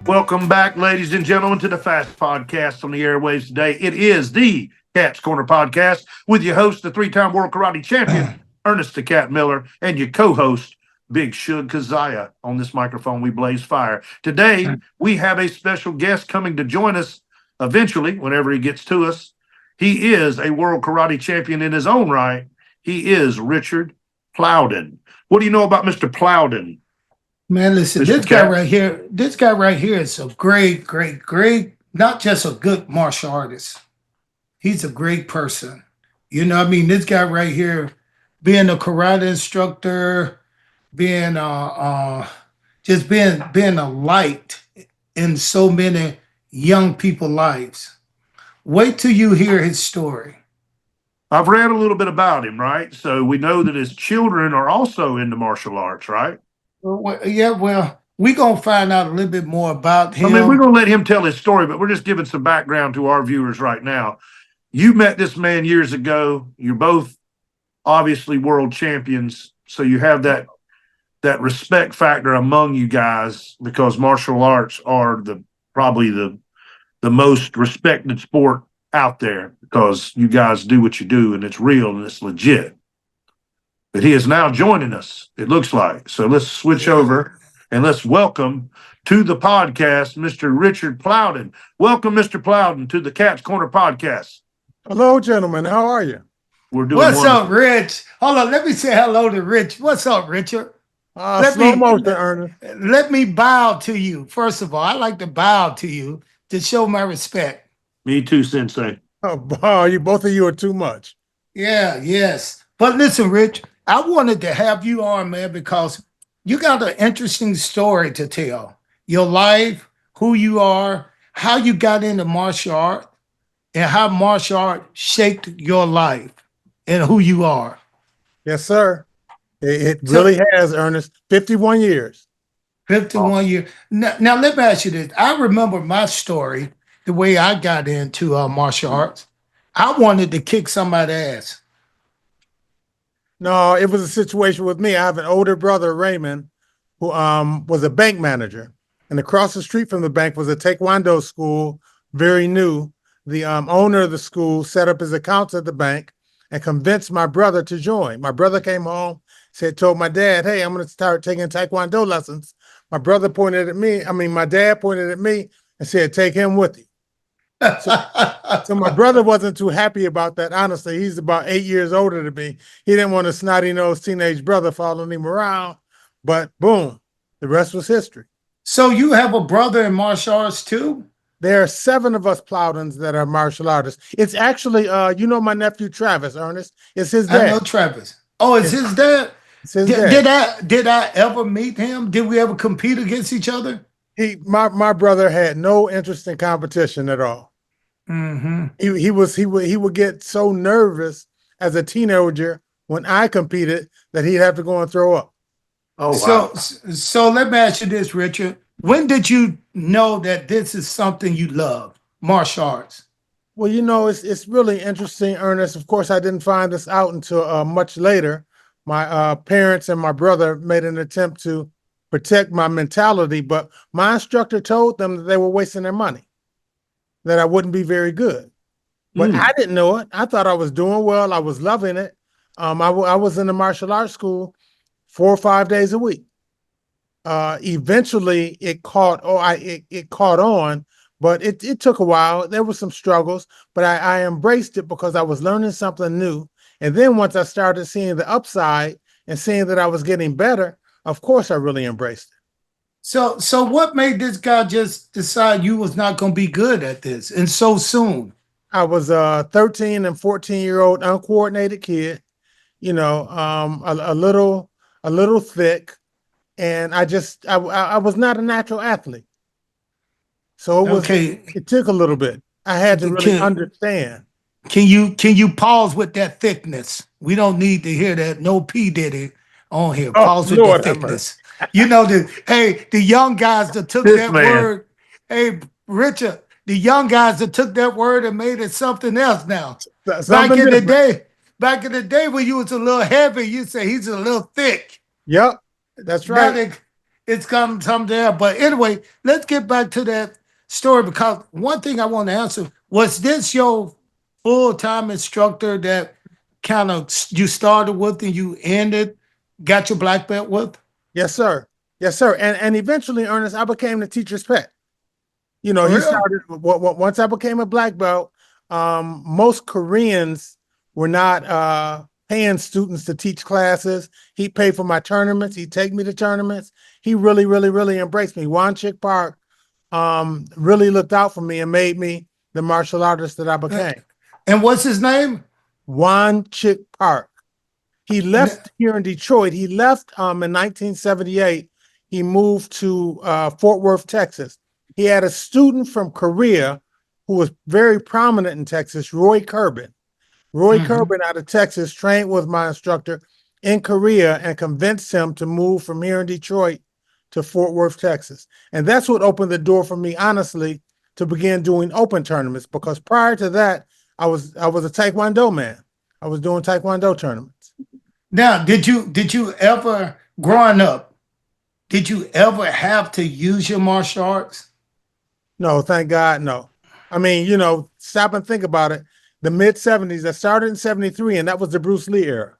Welcome back, ladies and gentlemen, to the Fast Podcast on the airwaves today. It is the Cat's Corner Podcast with your host, the three-time world karate champion, Ernest the Cat Miller, and your co-host, Big Shug Keziah. On this microphone, we blaze fire. Today, we have a special guest coming to join us eventually, whenever he gets to us. He is a world karate champion in his own right. He is Richard Plowden. What do you know about Mr. Plowden? Man, listen, Mr. Cat? This guy right here is a great, not just a good martial artist. He's a great person. You know what I mean? This guy right here, being a karate instructor, being just being a light in so many young people's lives. Wait till you hear his story. I've read a little bit about him, right? So we know that his children are also into martial arts, right? Well, we're going to find out a little bit more about him. I mean, we're going to let him tell his story, but we're just giving some background to our viewers right now. You met this man years ago. You're both obviously world champions, so you have that respect factor among you guys because martial arts are probably the most respected sport out there because you guys do what you do and it's real and it's legit. But he is now joining us, it looks like. So let's switch over and let's welcome to the podcast, Mr. Richard Plowden. Welcome, Mr. Plowden, to the Cat's Corner Podcast. Hello, gentlemen. How are you? We're doing What's wonderful. up, Rich? Hold on, let me say hello to Rich. What's up, Richard? Slow motion, Ernest. Let me bow to you. First of all, I like to bow to you to show my respect. Me too, Sensei. Oh, boy, both of you are too much. Yes. But listen, Rich, I wanted to have you on, man, because you got an interesting story to tell. Your life, who you are, how you got into martial art, and how martial art shaped your life and who you are. Yes, sir. It really has, Ernest. 51 years. 51 years. Now, let me ask you this. I remember my story, the way I got into martial arts. I wanted to kick somebody's ass. No, it was a situation with me. I have an older brother, Raymond, who was a bank manager. And across the street from the bank was a Taekwondo school, very new. The owner of the school set up his accounts at the bank and convinced my brother to join. My brother came home, told my dad, hey, I'm going to start taking Taekwondo lessons. My dad pointed at me and said, take him with you. So my brother wasn't too happy about that. Honestly, he's about 8 years older than me. He didn't want a snotty-nosed teenage brother following him around. But boom, the rest was history. So you have a brother in martial arts too? There are 7 of us Plowdens that are martial artists. It's actually, my nephew Travis, Ernest. It's his dad. I know Travis. Oh, it's his dad? It's his dad. Did I ever meet him? Did we ever compete against each other? My brother had no interest in competition at all. Mm-hmm. He would get so nervous as a teenager when I competed that he'd have to go and throw up. Oh, wow. So let me ask you this, Richard. When did you know that this is something you love, martial arts? Well, it's really interesting, Ernest. Of course, I didn't find this out until much later. My parents and my brother made an attempt to protect my mentality, but my instructor told them that they were wasting their money, that I wouldn't be very good. But I didn't know it. I thought I was doing well. I was loving it. I was in the martial arts school 4 or 5 days a week. Eventually, it caught on, but it took a while. There were some struggles, but I embraced it because I was learning something new. And then once I started seeing the upside and seeing that I was getting better, of course, I really embraced it. So what made this guy just decide you was not going to be good at this and so soon? I was a 13 and 14-year-old uncoordinated kid, a little thick, and I was not a natural athlete. So it took a little bit. I had to really understand. Can you pause with that thickness? We don't need to hear that. No P Diddy on here. Pause with the thickness. The young guys that took that word. Hey, Richard, the young guys that took that word and made it something else now. Back in the day when you was a little heavy, you say he's a little thick. Yep, that's right. it's come some there. But anyway, let's get back to that story because one thing I want to answer was this your full time instructor that kind of you started with and you ended, got your black belt with? Yes, sir. Yes, sir. And eventually, Ernest, I became the teacher's pet. You know, For he real? started once I became a black belt. Most Koreans were not paying students to teach classes. He paid for my tournaments. He'd take me to tournaments. He really, really, really embraced me. Wanchik Park really looked out for me and made me the martial artist that I became. And what's his name? Wanchik Park. He left here in Detroit. He left in 1978. He moved to Fort Worth, Texas. He had a student from Korea who was very prominent in Texas, Roy Curbin. Roy Curbin out of Texas trained with my instructor in Korea and convinced him to move from here in Detroit to Fort Worth, Texas. And that's what opened the door for me, honestly, to begin doing open tournaments. Because prior to that, I was a Taekwondo man. I was doing Taekwondo tournaments. Now, did you ever growing up, did you ever have to use your martial arts? No, thank God, no. I mean, you know, stop and think about it. The mid 70s, that started in 73, and that was the Bruce Lee era.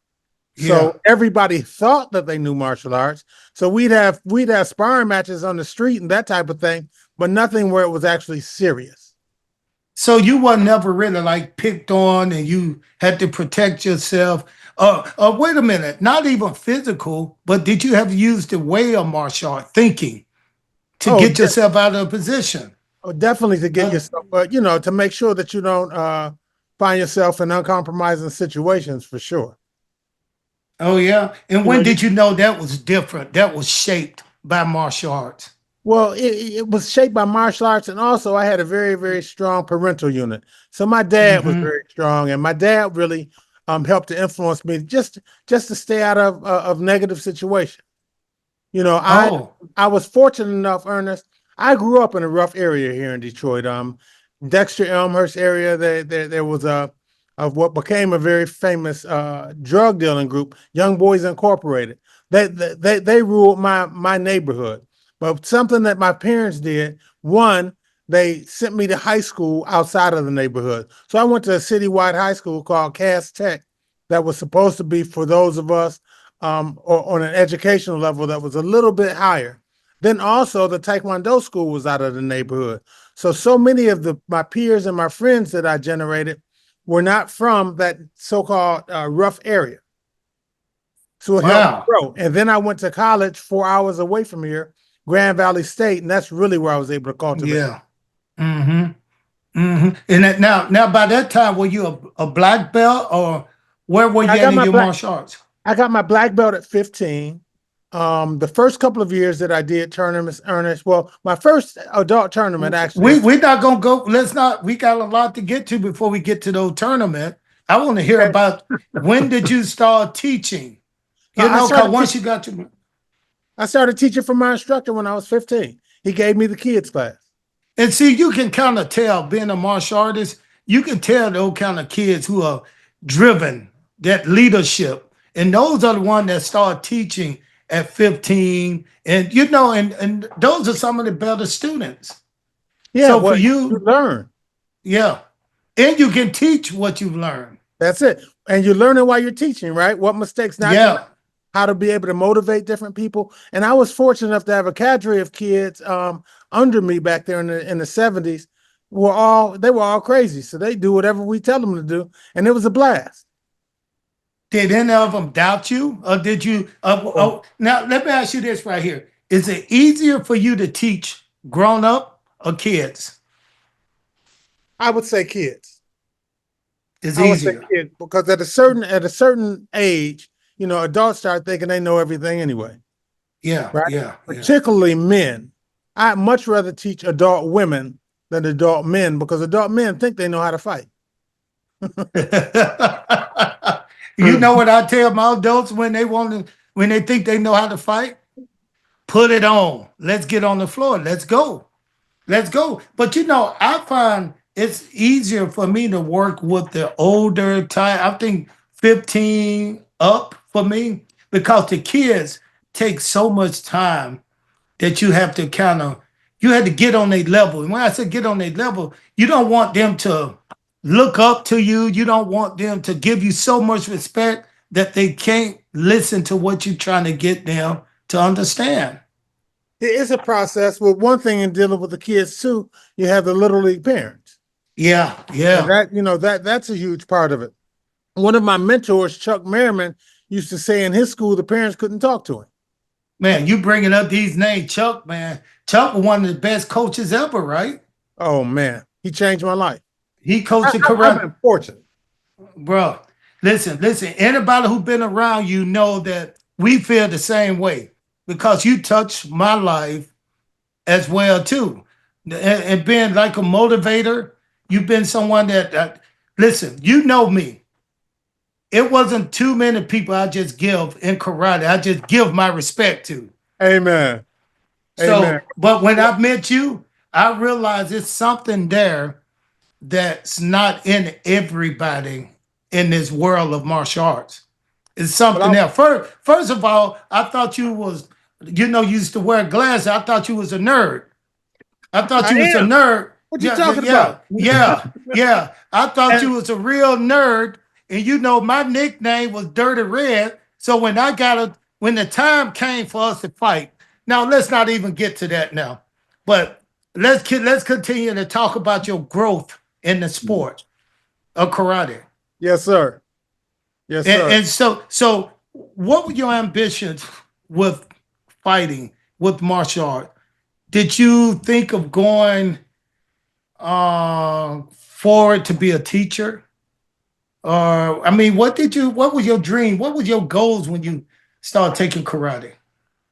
Yeah. So everybody thought that they knew martial arts. So we'd have sparring matches on the street and that type of thing, but nothing where it was actually serious. So you were never really like picked on and you had to protect yourself. Wait a minute, not even physical, but did you have to use the way of martial art thinking to Oh, get yourself out of a position? definitely to get Uh, yourself, you know, to make sure that you don't find yourself in uncompromising situations for sure. oh yeah. And You know, when you did you know that was different? That was shaped by martial arts. Well, it was shaped by martial arts, and also I had a very, very strong parental unit. So my dad was Hmm. very strong, and my dad really helped to influence me just to stay out of negative situations. You know, Oh, I was fortunate enough, Ernest. I grew up in a rough area here in Detroit. Dexter Elmhurst area. There was a of what became a very famous drug dealing group, Young Boys Incorporated. They ruled my neighborhood. But something that my parents did, one, they sent me to high school outside of the neighborhood. So I went to a citywide high school called Cass Tech that was supposed to be for those of us or on an educational level that was a little bit higher. Then also the Taekwondo school was out of the neighborhood. So many of my peers and my friends that I generated were not from that so-called rough area. So it helped me wow. grow. And then I went to college 4 hours away from here, Grand Valley State, and that's really where I was able to cultivate. Yeah. Hmm. Hmm. And that, now by that time, were you a black belt or where were I you at got in my your black martial arts? I got my black belt at 15. The first couple of years that I did tournaments, Ernest, well, my first adult tournament actually, We're not gonna go. Let's not. We got a lot to get to before we get to those tournament. I want to hear okay, about when did you start teaching? You I know, cause started once teaching. you got to, I started teaching from my instructor when I was 15. He gave me the kids class. and see, you can kind of tell being a martial artist. You can tell those kind of kids who are driven, that leadership, and those are the ones that start teaching at 15. And you know, and those are some of the better students. Yeah, So for well, you you, learn. yeah, and you can teach what you've learned. That's it. And you're learning while you're teaching, right? What mistakes not to make, Yeah. how to be able to motivate different people. And I was fortunate enough to have a cadre of kids under me back there in the 70s. They were all crazy. So they do whatever we tell them to do. And it was a blast. Did any of them doubt you, or did you? Oh, Now let me ask you this right here: is it easier for you to teach grown up or kids? I would say kids. It's I would say easier. kids because at a certain age, you know, adults start thinking they know everything anyway, Yeah, right? yeah, yeah. Particularly men. I'd much rather teach adult women than adult men because adult men think they know how to fight. You know what I tell my adults when they want to, when they think they know how to fight? Put it on. Let's get on the floor. Let's go. Let's go. But you know, I find it's easier for me to work with the older type. I think 15 up for me because the kids take so much time. that you have to you had to get on their level. And when I say get on their level, you don't want them to look up to you. You don't want them to give you so much respect that they can't listen to what you're trying to get them to understand. It's a process. Well, one thing in dealing with the kids too, you have the little league parents. Yeah, And yeah. that's a huge part of it. One of my mentors, Chuck Merriman, used to say in his school the parents couldn't talk to him. Man, you bringing up these names, Chuck, man. Chuck was one of the best coaches ever, right? Oh man, he changed my life. He coached the I've karate. been fortunate. Bro, listen. Anybody who's been around you know that we feel the same way because you touched my life as well too. And being like a motivator, you've been someone that listen, you know me. It wasn't too many people I just give in karate. I just give my respect to. Amen. So, Amen. but when I met you, I realized it's something there that's not in everybody in this world of martial arts. It's something else. First of all, I thought you was, you used to wear glasses. I thought you was a nerd. I thought you was a nerd. What you talking about? Yeah. I thought you was a real nerd. And my nickname was Dirty Red. So when when the time came for us to fight, now let's not even get to that now. But let's continue to talk about your growth in the sport of karate. Yes, sir. Yes, sir. And so what were your ambitions with fighting, with martial art? Did you think of going forward to be a teacher? Or what was your dream? What was your goals when you started taking karate?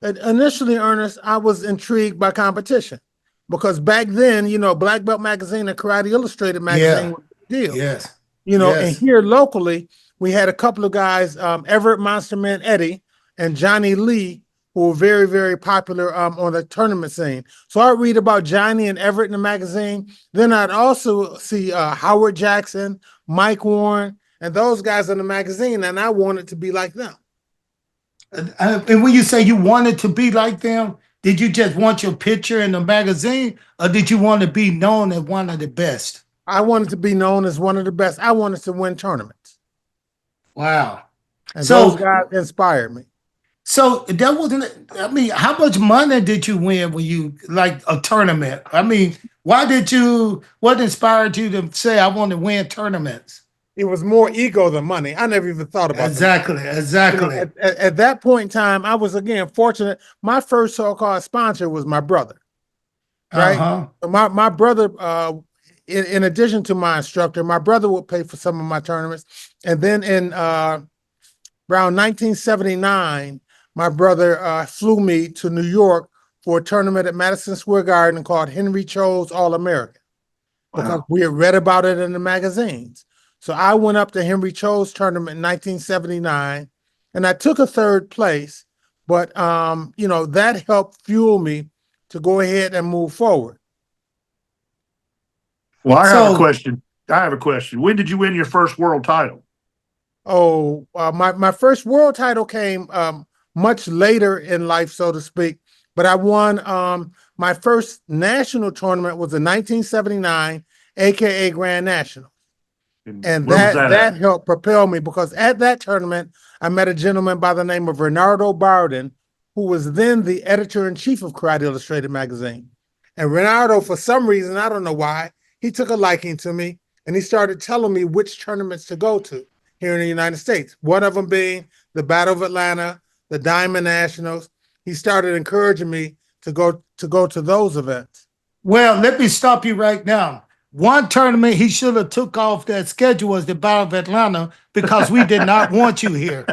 Initially, Ernest, I was intrigued by competition because back then, Black Belt Magazine and Karate Illustrated magazine was a deal. Yes. And here locally, we had a couple of guys, Everett Monsterman Eddie and Johnny Lee, who were very, very popular on the tournament scene. So I'd read about Johnny and Everett in the magazine. Then I'd also see Howard Jackson, Mike Warren, and those guys in the magazine, and I wanted to be like them. And when you say you wanted to be like them, did you just want your picture in the magazine, or did you want to be known as one of the best? I wanted to be known as one of the best. I wanted to win tournaments. Wow. And those guys inspired me. So that wasn't, how much money did you win when you, like a tournament? What inspired you to say, I want to win tournaments? It was more ego than money. I never even thought about Exactly. At that point in time, I was, again, fortunate. My first so-called sponsor was my brother, right? So my brother, in addition to my instructor, my brother would pay for some of my tournaments. And then in around 1979, my brother flew me to New York for a tournament at Madison Square Garden called Henry Cho's All-American, because we had read about it in the magazines. So I went up to Henry Cho's tournament in 1979, and I took a third place. But, that helped fuel me to go ahead and move forward. Well, I have a question. When did you win your first world title? Oh, my first world title came much later in life, so to speak. But I won my first national tournament was in 1979, aka Grand National. And that helped propel me, because at that tournament, I met a gentleman by the name of Renardo Plowden, who was then the editor-in-chief of Karate Illustrated magazine. And Renardo, for some reason, I don't know why, he took a liking to me, and he started telling me which tournaments to go to here in the United States. One of them being the Battle of Atlanta, the Diamond Nationals. He started encouraging me to go to those events. Well, let me stop you right now. One tournament he should have took off that schedule was the Battle of Atlanta, because we did not want you here.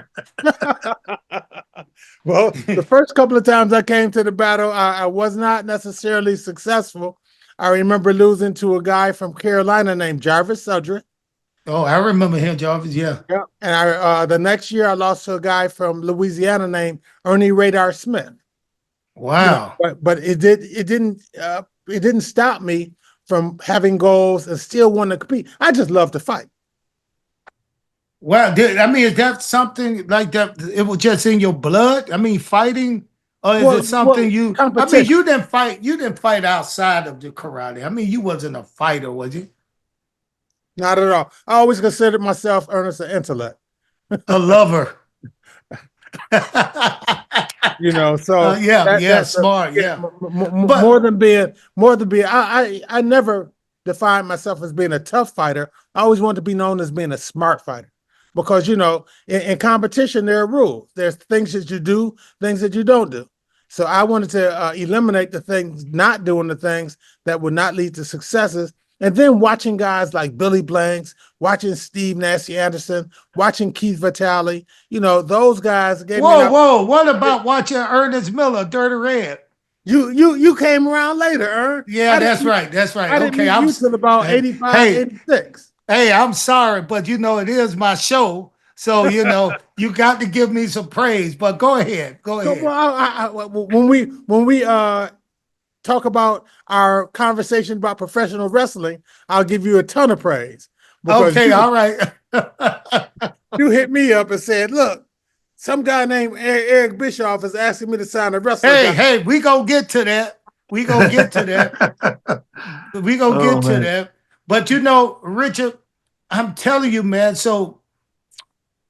Well, the first couple of times I came to the battle, I was not necessarily successful. I remember losing to a guy from Carolina named Jarvis Sudrick. Oh, I remember him, Jarvis. Yeah. And the next year I lost to a guy from Louisiana named Ernie Radar Smith. Wow. But it didn't stop me from having goals and still wanting to compete. I just love to fight. Wow. Is that something like that? It was just in your blood? Fighting Or is it something you? I mean, competition? you didn't fight. You didn't fight outside of the karate. I mean, you wasn't a fighter, was you? Not at all. I always considered myself, Ernest, an intellect. A lover. So Yeah, that yeah, that smart, yeah, yeah. more But than being. I never defined myself as being a tough fighter. I always wanted to be known as being a smart fighter, because in competition there are rules. There's things that you do, things that you don't do. So I wanted to eliminate the things, not doing the things that would not lead to successes. And then watching guys like Billy Blanks, watching Steve Nasty Anderson, watching Keith Vitale, those guys gave me whoa, that. whoa, what about watching Ernest Miller, Dirty Red? You came around later, Ern. Yeah, that's right. That's right. I didn't Okay, meet you till about 85, hey, 86. hey, I'm sorry, but it is my show. So, you got to give me some praise. But go ahead. Go So, ahead. when we talk about our conversation about professional wrestling, I'll give you a ton of praise, because Okay, all right. you hit me up and said, "Look, some guy named Eric Bischoff is asking me to sign a wrestler." Hey, we gonna get to that. We gonna get to that. We gonna Oh get to man. that. But Richard, I'm telling you, man. So,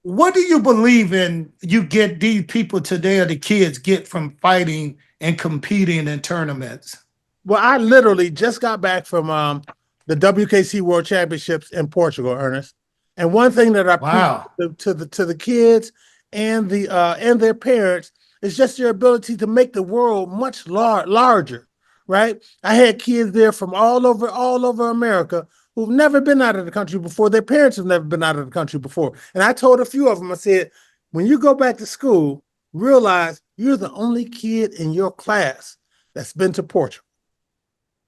what do you believe in? You get these people today, or the kids get from fighting and competing in tournaments? Well, I literally just got back from the WKC World Championships in Portugal, Ernest. And one thing that I preach Wow. to the kids and their parents is just their ability to make the world much larger, right? I had kids there from all over America who've never been out of the country before. Their parents have never been out of the country before. And I told a few of them, I said, when you go back to school, realize you're the only kid in your class that's been to Portugal.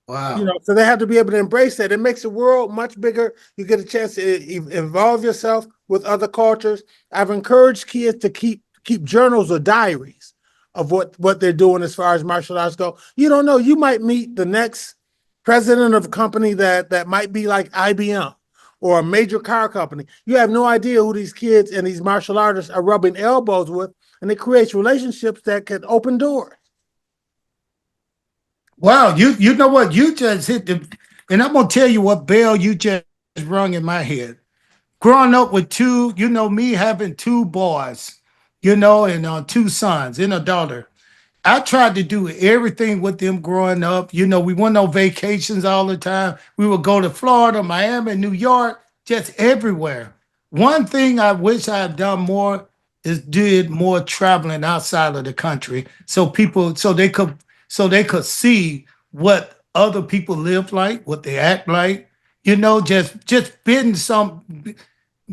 Wow. So they have to be able to embrace that. It makes the world much bigger. You get a chance to involve yourself with other cultures. I've encouraged kids to keep journals or diaries of what they're doing as far as martial arts go. You don't know. You might meet the next president of a company that might be like IBM or a major car company. You have no idea who these kids and these martial artists are rubbing elbows with, and it creates relationships that can open doors. Wow, you know what? You just hit and I'm gonna tell you what bell you just rung in my head. Growing up with two, me having two boys, and two sons and a daughter. I tried to do everything with them growing up. We went on vacations all the time. We would go to Florida, Miami, New York, just everywhere. One thing I wish I had done more is did more traveling outside of the country, so they could see what other people live like, what they act like. Just being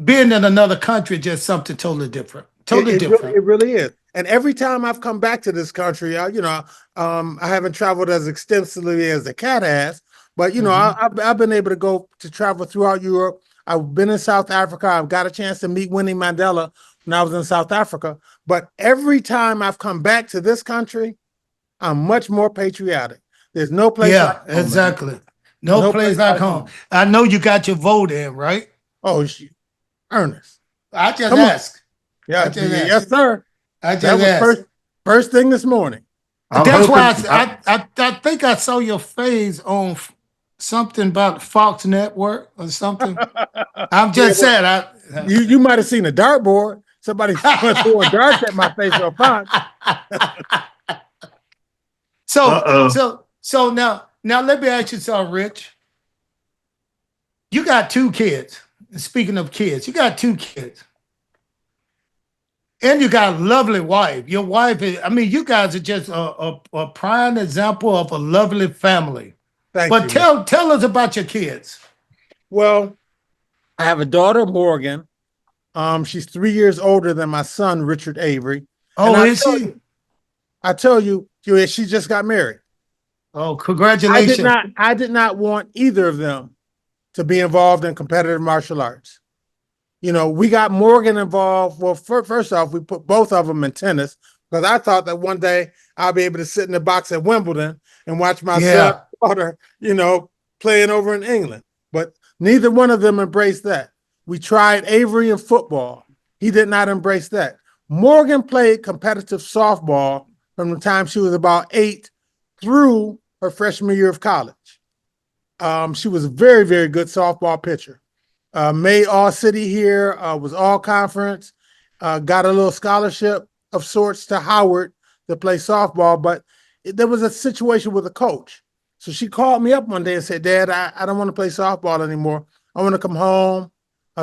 in another country, just something totally different. It, Totally it, really, different. it really is. And every time I've come back to this country, I haven't traveled as extensively as the cat has, but Mhm. I've been able to go to travel throughout Europe. I've been in South Africa. I've got a chance to meet Winnie Mandela when I was in South Africa. But every time I've come back to this country, I'm much more patriotic. There's no place like Yeah, home, man. exactly. No No place place like like home. home. I know you got your vote in, right? Oh, Ernest, I just come on. asked. I Yeah, just yes, asked. sir. I That just was asked. first thing this morning. I'm That's why hoping. I think I saw your face on something about Fox Network or something. I'm Yeah, just well, saying. you might have seen a dartboard. Somebody throwing darts at my face on Fox. Uh so oh. so now let me ask you something, Rich. You got two kids. Speaking of kids, you got two kids. And you got a lovely wife. Your wife is, I mean, you guys are just a prime example of a lovely family. Thank But you, man. tell us about your kids. Well, I have a daughter, Morgan. She's 3 years older than my son, Richard Avery. And Oh, is she? I tell you, she just got married. Oh, congratulations. I did not want either of them to be involved in competitive martial arts. We got Morgan involved. Well, first off, we put both of them in tennis because I thought that one day I'll be able to sit in the box at Wimbledon and watch my son Yeah. and daughter, playing over in England. But neither one of them embraced that. We tried Avery in football. He did not embrace that. Morgan played competitive softball from the time she was about 8 through her freshman year of college. She was a very, very good softball pitcher. Made all city here, was all conference, got a little scholarship of sorts to Howard to play softball, but there was a situation with a coach. So she called me up one day and said, Dad, I don't want to play softball anymore. I want to come home,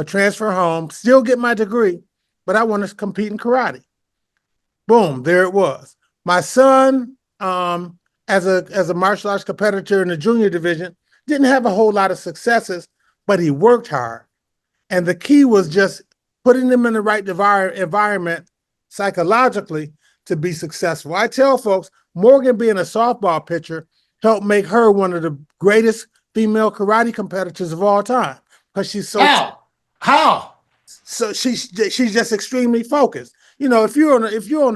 transfer home, still get my degree, but I want to compete in karate. Boom, there it was. My son, as a martial arts competitor in the junior division, didn't have a whole lot of successes, but he worked hard. And the key was just putting them in the right environment psychologically to be successful. I tell folks, Morgan being a softball pitcher helped make her one of the greatest female karate competitors of all time because she's so How? so she's just extremely focused. You know, if you're on a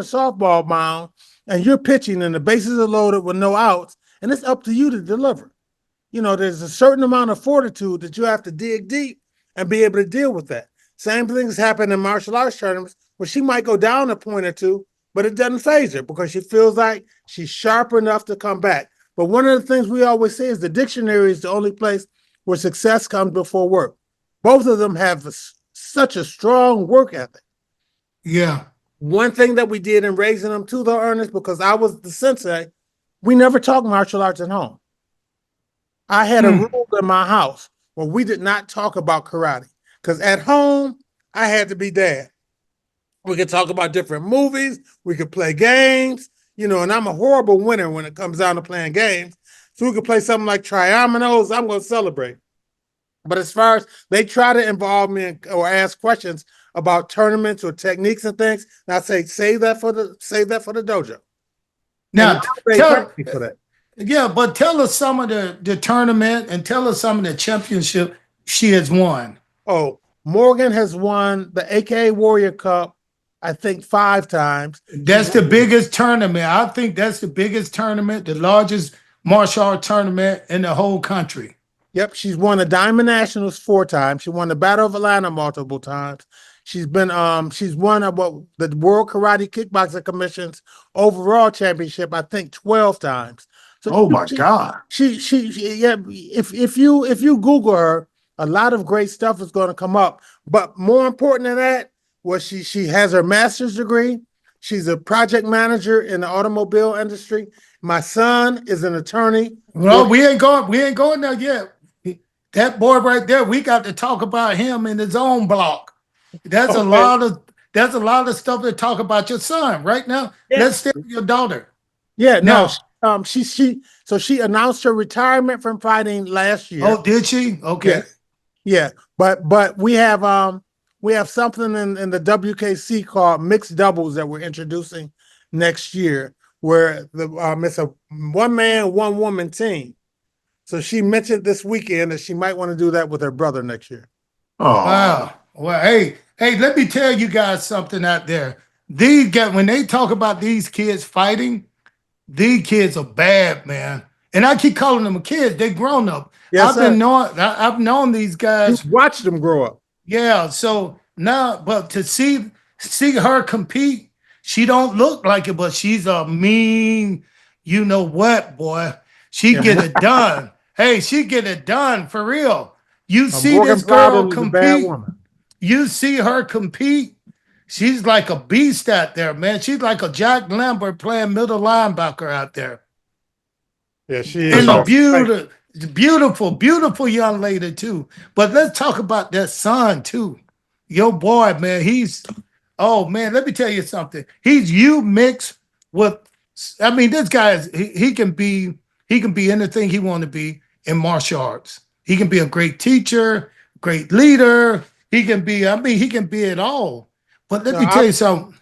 softball mound and you're pitching and the bases are loaded with no outs, and it's up to you to deliver. You know, there's a certain amount of fortitude that you have to dig deep and be able to deal with that. Same things happen in martial arts tournaments where she might go down a point or two, but it doesn't faze her because she feels like she's sharp enough to come back. But one of the things we always say is the dictionary is the only place where success comes before work. Both of them have such a strong work ethic. Yeah. One thing that we did in raising them too, though, Ernest, because I was the sensei, we never talked martial arts at home. I had a rule in my house where we did not talk about karate because at home, I had to be dad. We could talk about different movies. We could play games, you know, and I'm a horrible winner when it comes down to playing games. So we could play something like Triominoes. I'm going to celebrate. But as far as they try to involve me or ask questions about tournaments or techniques and things, and I say, save that for the dojo. Now, they thank me for that. Yeah, but tell us some of the tournament and tell us some of the championship she has won. Oh, Morgan has won the AKA Warrior Cup, I think 5 times. That's the biggest tournament. I think that's the biggest tournament, the largest martial art tournament in the whole country. Yep, she's won the Diamond Nationals 4 times. She won the Battle of Atlanta multiple times. She's won the World Karate Kickboxing Commission's overall championship, I think 12 times. So oh my God. She yeah, if you Google her, a lot of great stuff is going to come up. But more important than that, was she has her master's degree. She's a project manager in the automobile industry. My son is an attorney. Well, we ain't going there yet. That boy right there, we got to talk about him in his own block. That's okay. There's a lot of stuff to talk about your son right now. Yeah. Let's stay with your daughter. Yeah, no. She announced her retirement from fighting last year. Oh, did she? Okay. Yeah. But we have something in the WKC called mixed doubles that we're introducing next year, where it's a 1-man, 1-woman team. So she mentioned this weekend that she might want to do that with her brother next year. Oh wow! Well, hey, let me tell you guys something out there. These guys, when they talk about these kids fighting, these kids are bad, man. And I keep calling them kids. They grown up. Yes, I've known these guys. You've watched them grow up. Yeah. So now, but to see her compete, she don't look like it, but she's a mean, you know what, boy. She get it done. Hey, she get it done for real. You see this girl compete. You see her compete. She's like a beast out there, man. She's like a Jack Lambert playing middle linebacker out there. Yeah, she is. And beautiful young lady too. But let's talk about that son too. Your boy, man, oh man, let me tell you something. He's you mixed with, I mean, this guy he can be anything he want to be in martial arts. He can be a great teacher, great leader. He can be it all. But let me tell you something.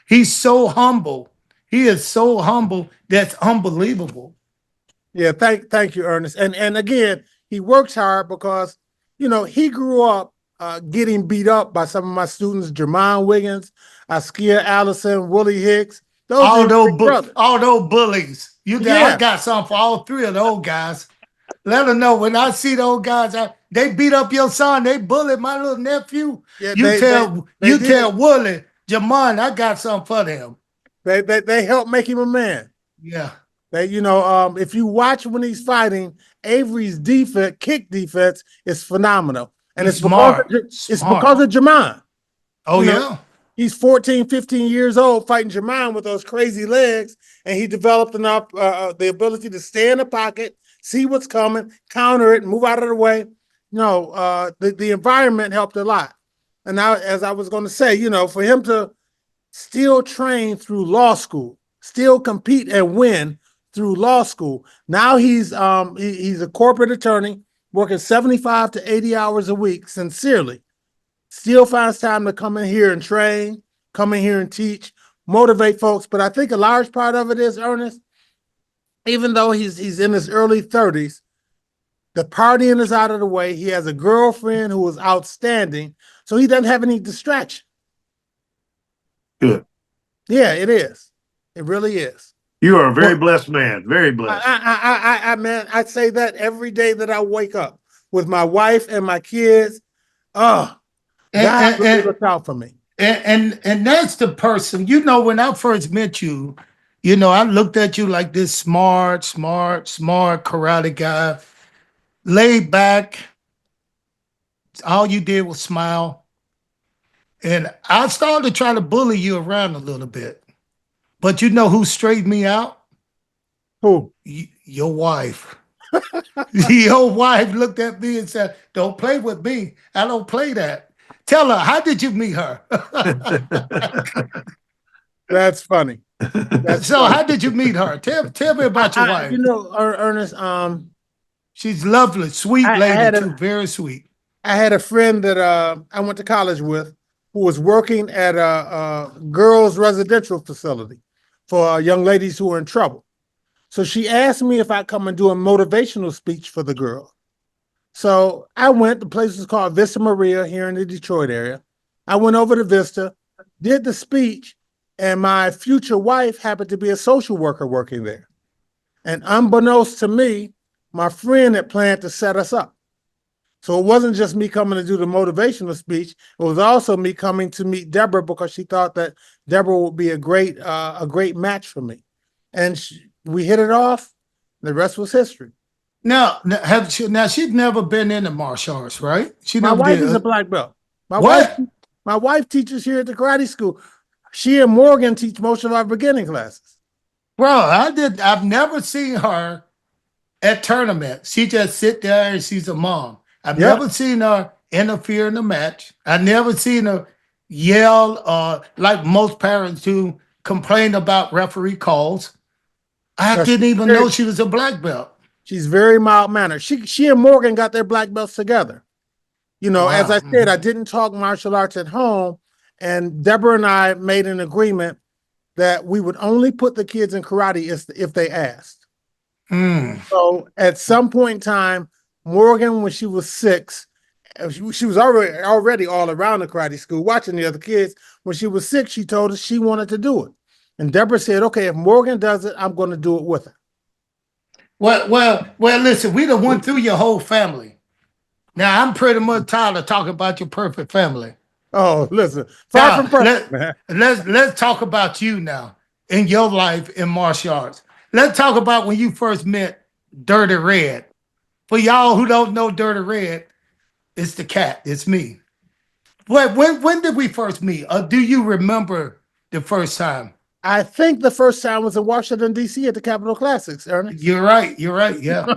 He's so humble. He is so humble. That's unbelievable. Yeah, thank you, Ernest. And again, he works hard because, you know, he grew up getting beat up by some of my students, Jermon Wiggins, Askia Allison, Willie Hicks. All those bullies. I got something for all 3 of those guys. Let them know when I see those guys, they beat up your son. They bullied my little nephew. Yeah, you tell Willie, Jamon, I got something for them. They help make him a man. Yeah. If you watch when he's fighting, Avery's kick defense is phenomenal. And He's it's because smart. it's Smart. because of Jamon. Oh, You know, yeah. He's 14, 15 years old fighting Jamon with those crazy legs, and he developed enough the ability to stay in the pocket, see what's coming, counter it, move out of the way. The environment helped a lot. And now, as I was going to say, for him to still train through law school, still compete and win through law school. Now he's a corporate attorney working 75 to 80 hours a week, sincerely. Still finds time to come in here and train, come in here and teach, motivate folks. But I think a large part of it is, Ernest, even though he's in his early 30s, the partying is out of the way. He has a girlfriend who is outstanding, so he doesn't have any distraction. Good. Yeah, it is. It really is. You are a very blessed man. Very blessed. Man, I say that every day that I wake up with my wife and my kids. God really looked out for me. And that's the person, when I first met you, I looked at you like this smart karate guy, laid back. All you did was smile. And I started trying to bully you around a little bit. But you know who straightened me out? Who? Your wife. Your wife looked at me and said, "Don't play with me. I don't play that." Tell her, how did you meet her? That's funny. How did you meet her? Tell me about your wife. Ernest, she's lovely, sweet lady too, very sweet. I had a friend that I went to college with who was working at a girls' residential facility for young ladies who were in trouble. So she asked me if I'd come and do a motivational speech for the girl. So I went. The place was called Vista Maria here in the Detroit area. I went over to Vista, did the speech, and my future wife happened to be a social worker working there. And unbeknownst to me, my friend had planned to set us up. So it wasn't just me coming to do the motivational speech. It was also me coming to meet Deborah because she thought that Deborah would be a great match for me. And we hit it off. The rest was history. Now she'd never been into martial arts, right? My wife is a black belt. My wife teaches here at the karate school. She and Morgan teach most of our beginning classes. Bro, I've never seen her at tournaments. She just sit there and she's a mom. I've never seen her interfere in the match. I've never seen her yell like most parents do, complain about referee calls. I didn't even know she was a black belt. She's very mild-mannered. She and Morgan got their black belts together. As I said, I didn't talk martial arts at home, and Deborah and I made an agreement that we would only put the kids in karate if they asked. So at some point in time, Morgan, when she was 6, she was already all around the karate school watching the other kids. When she was 6, she told us she wanted to do it. And Deborah said, okay, if Morgan does it, I'm going to do it with her. Well, listen, we done went through your whole family. Now, I'm pretty much tired of talking about your perfect family. Oh, listen, far from perfect, man. Let's talk about you now in your life in martial arts. Let's talk about when you first met Dirty Red. For y'all who don't know Dirty Red, it's the cat. It's me. When did we first meet? Or do you remember the first time? I think the first time was in Washington, D.C. at the Capitol Classics, Ernest. You're right. Yeah.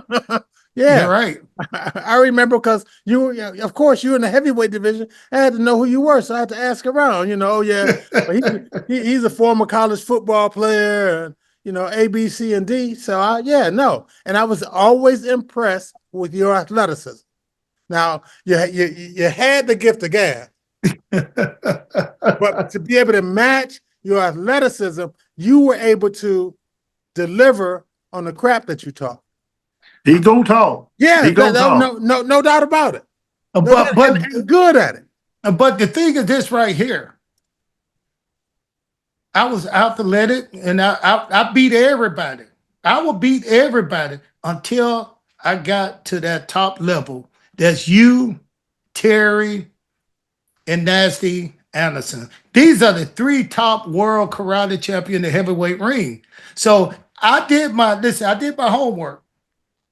Yeah. You're right. I remember because of course, you were in the heavyweight division. I had to know who you were, so I had to ask around. He's a former college football player, and A, B, C, and D. So and I was always impressed with your athleticism. Now you had the gift of gab, but to be able to match your athleticism, you were able to deliver on the crap that you taught. He gonna talk. Yeah, no doubt about it. But good at it. But the thing is this right here. I was athletic and I beat everybody. I would beat everybody until I got to that top level. That's you, Terry, and Nasty, Anderson. These are the three top world karate champion in the heavyweight ring. So I did my homework.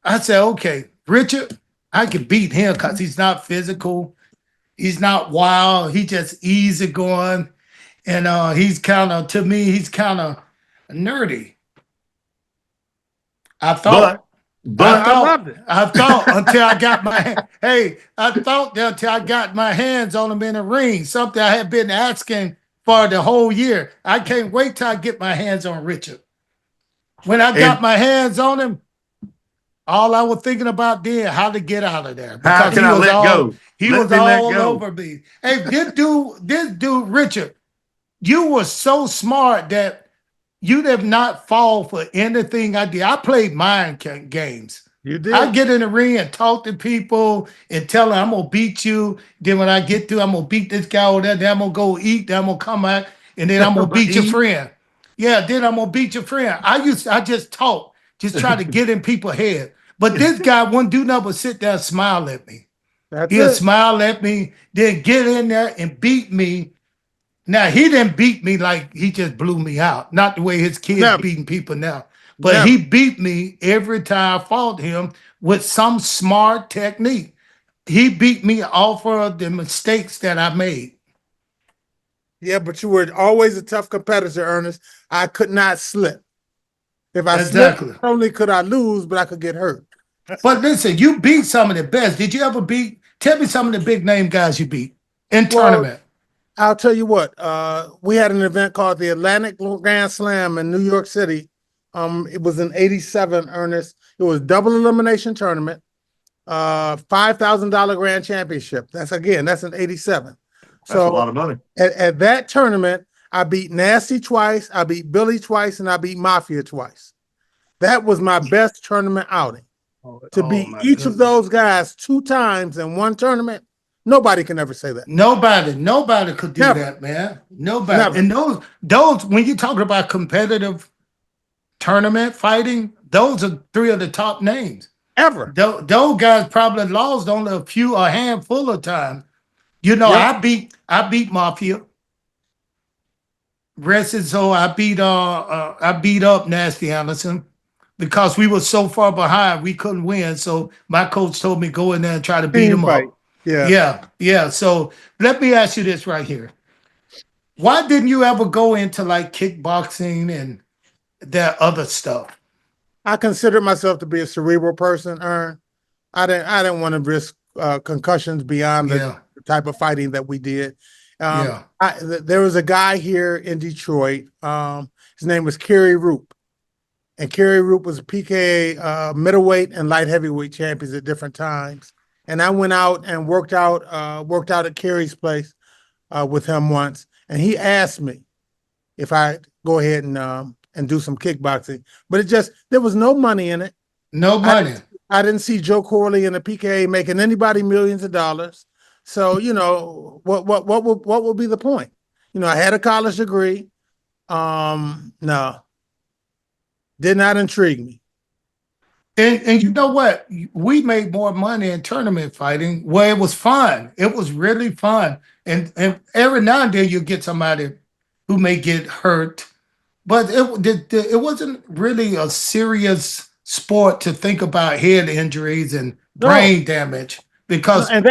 I said, okay, Richard, I can beat him because he's not physical. He's not wild. He just easygoing. And he's kind of, to me, he's kind of nerdy. I thought. But but I loved it. I thought until I got my I thought until I got my hands on him in the ring. Something I had been asking for the whole year. I can't wait till I get my hands on Richard. When I got and my hands on him, all I was thinking about then how to get out of there how because can I let go? he Let was me let all go. over me. Hey, this dude, Richard, you were so smart that you'd have not fall for anything I did. I played mind games. You I did. get in the ring and talk to people and tell them I'm gonna beat you. Then when I get through, I'm gonna beat this guy over there. Then I'm gonna go eat. Then I'm gonna come out and then I'm gonna beat your friend. Yeah, then I'm gonna beat your friend. I just talk, just try to get in people's head. But this guy wouldn't do nothing but sit there and smile at me. That's He'll it. smile at me, then get in there and beat me. Now he didn't beat me like he just blew me out. Not the way his kids Never. beating people now. But Never. he beat me every time I fought him with some smart technique. He beat me off of the mistakes that I made. Yeah, but you were always a tough competitor, Ernest. I could not slip. If I slipped, Exactly. not only could I lose, but I could get hurt. But listen, you beat some of the best. Did you ever beat? Tell me some of the big name guys you beat in Well, tournament. I'll tell you what. We had an event called the Atlantic Grand Slam in New York City. It was in '87, Ernest. It was double elimination tournament, $5,000 grand championship. That's in '87. That's a So lot of money. at that tournament, I beat Nasty twice, I beat Billy twice, and I beat Mafia twice. That was my best tournament outing. To beat my each of goodness. those guys 2 times in one tournament, nobody can ever say that. Nobody could do Never. that, man. Nobody. Never. And those when you talk about competitive tournament fighting, those are three of the top names. Ever. Those guys probably lost only a handful of times. You know, Yep. I beat Mafia. Rest is so I beat up Nasty Anderson because we were so far behind we couldn't win. So my coach told me go in there and try to beat Team him fight. up. Yeah. Yeah. So let me ask you this right here. Why didn't you ever go into like kickboxing and that other stuff? I considered myself to be a cerebral person, Ern. I didn't want to risk concussions beyond the type of fighting that we did. There was a guy here in Detroit. His name was Kerry Roop. And Kerry Roop was a PKA middleweight and light heavyweight champions at different times. And I went out and worked out at Kerry's place with him once. And he asked me if I'd go ahead and do some kickboxing. But there was no money in it. No money. I didn't see Joe Corley in the PKA making anybody millions of dollars. So, what would be the point? I had a college degree. No, did not intrigue me. And you know what? We made more money in tournament fighting where it was fun. It was really fun. And every now and then you get somebody who may get hurt, but it wasn't really a serious sport to think about head injuries and brain damage because and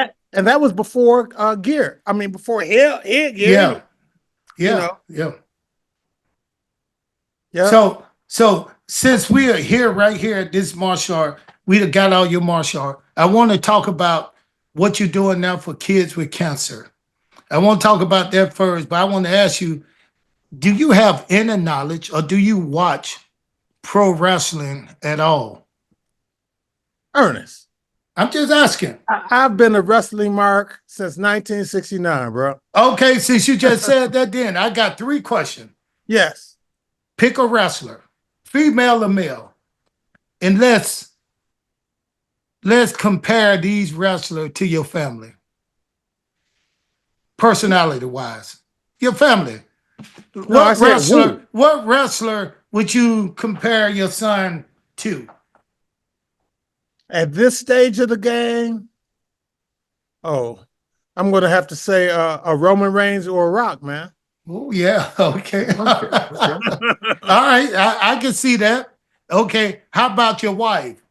that was before gear. I mean, before head gear. Yeah. So since we are here right here at this martial art, we got all your martial art. I want to talk about what you're doing now for kids with cancer. I want to talk about that first, but I want to ask you, do you have any knowledge or do you watch pro wrestling at all? Ernest, I'm just asking. I've been a wrestling mark since 1969, bro. Okay, since you just said that, then I got 3 questions. Yes. Pick a wrestler, female or male, and let's compare these wrestlers to your family, personality-wise. Your family. What wrestler would you compare your son to? At this stage of the game, I'm going to have to say a Roman Reigns or a Rock, man. Oh yeah. Okay. Okay. All right. I can see that. Okay. How about your wife?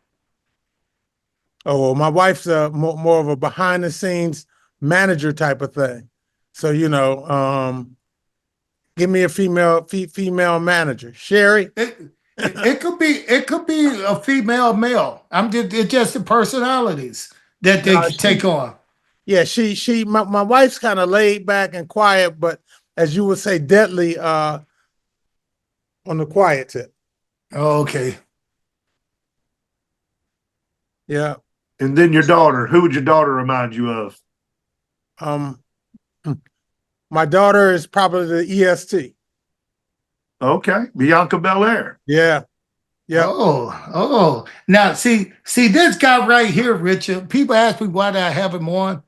Oh, well, my wife's more of a behind the scenes manager type of thing. So, give me a female manager. Sherry? It could be a female male. It's just the personalities that they No, can take on. yeah, my wife's kind of laid back and quiet, but as you would say, deadly on the quiet tip. Okay. Yeah. And then your daughter. Who would your daughter remind you of? Um, my daughter is probably the EST. Okay, Bianca Belair. Yeah. Yeah. Oh. Now see this guy right here, Richard. People ask me why did I have him on.